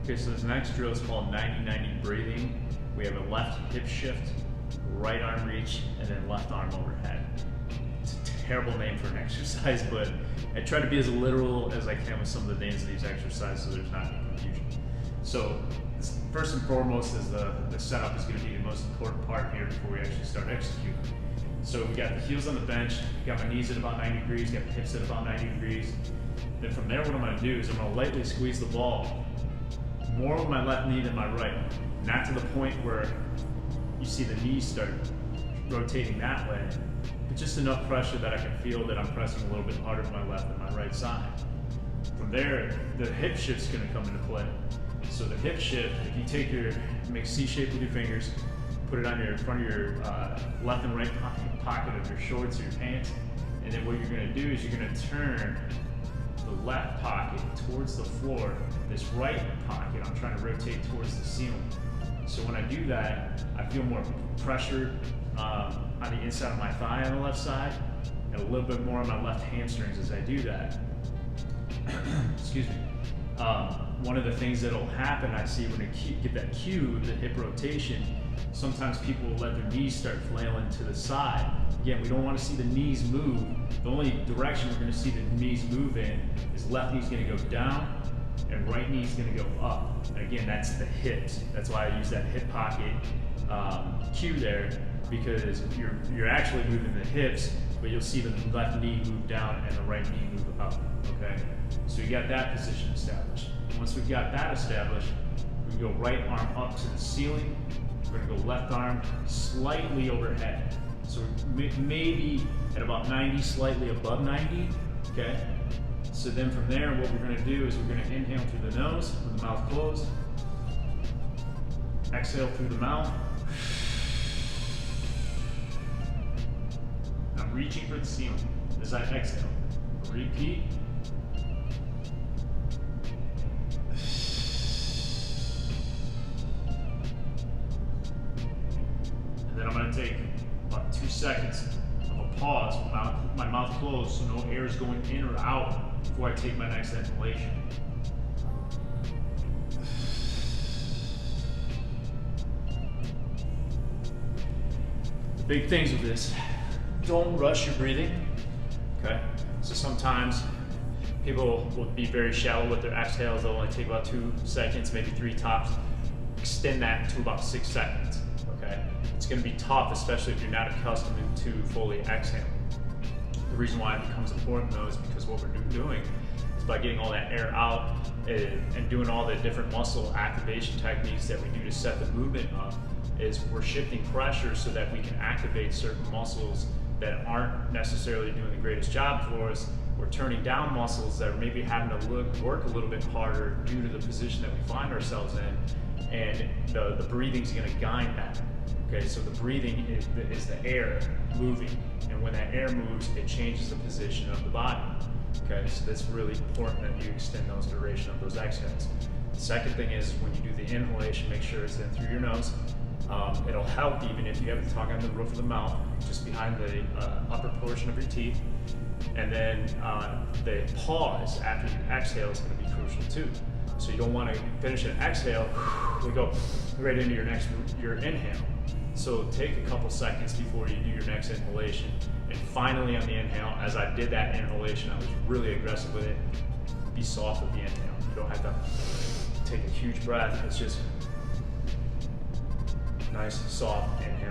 Okay, so this next drill is called 90-90 breathing. We have a left hip shift, right arm reach, and then left arm overhead. It's a terrible name for an exercise, but I try to be as literal as I can with some of the names of these exercises so there's not any confusion. So first and foremost is the setup is going to be the most important part here before we actually start executing. So we got the heels on the bench, got my knees at about 90 degrees, got the hips at about 90 degrees. Then from there, what I'm going to do is I'm going to lightly squeeze the ball more with my left knee than my right. Not to the point where you see the knees start rotating that way, but just enough pressure that I can feel that I'm pressing a little bit harder with my left than my right side. From there, the hip shift's going to come into play. So the hip shift, if you take make C shape with your fingers, put it on your front of your left and right pocket of your shorts or your pants, and then what you're going to do is you're going to turn the left pocket towards the floor. This right pocket, I'm trying to rotate towards the ceiling. So when I do that, I feel more pressure on the inside of my thigh on the left side, and a little bit more on my left hamstrings as I do that. Excuse me. One of the things that'll happen, I see when I get that cue, the hip rotation, sometimes people will let their knees start flailing to the side. Again, we don't want to see the knees move. The only direction we're going to see the knees move in is left knee's going to go down and right knee's going to go up. And again, that's the hips. That's why I use that hip pocket cue there, because you're actually moving the hips, but you'll see the left knee move down and the right knee move up. Okay, so you got that position established. Once we've got that established, we can go right arm up to the ceiling. We're going to go left arm slightly overhead. So maybe at about 90, slightly above 90, okay? So then from there, what we're going to do is we're going to inhale through the nose with the mouth closed. Exhale through the mouth. I'm reaching for the ceiling as I exhale. Repeat. And then I'm going to take about 2 seconds of a pause with my mouth closed so no air is going in or out before I take my next inhalation. The big things with this, don't rush your breathing, okay? So sometimes people will be very shallow with their exhales. They'll only take about 2 seconds, maybe 3 tops. Extend that to about 6 seconds, okay? It's gonna be tough, especially if you're not accustomed to fully exhaling. The reason why it becomes important though is because what we're doing is by getting all that air out and doing all the different muscle activation techniques that we do to set the movement up, is we're shifting pressure so that we can activate certain muscles that aren't necessarily doing the greatest job for us. We're turning down muscles that are maybe having to work a little bit harder due to the position that we find ourselves in, and the breathing's gonna guide that. Okay, so the breathing is the air moving, and when that air moves, it changes the position of the body. Okay, so that's really important that you extend those duration of those exhales. The second thing is when you do the inhalation, make sure it's in through your nose. It'll help even if you have the tongue on the roof of the mouth, just behind the upper portion of your teeth. And then the pause after you exhale is going to be crucial too. So you don't want to finish an exhale, we go right into your inhale. So take a couple seconds before you do your next inhalation. And finally on the inhale, as I did that inhalation, I was really aggressive with it. Be soft with the inhale. You don't have to take a huge breath. It's just nice, soft inhale.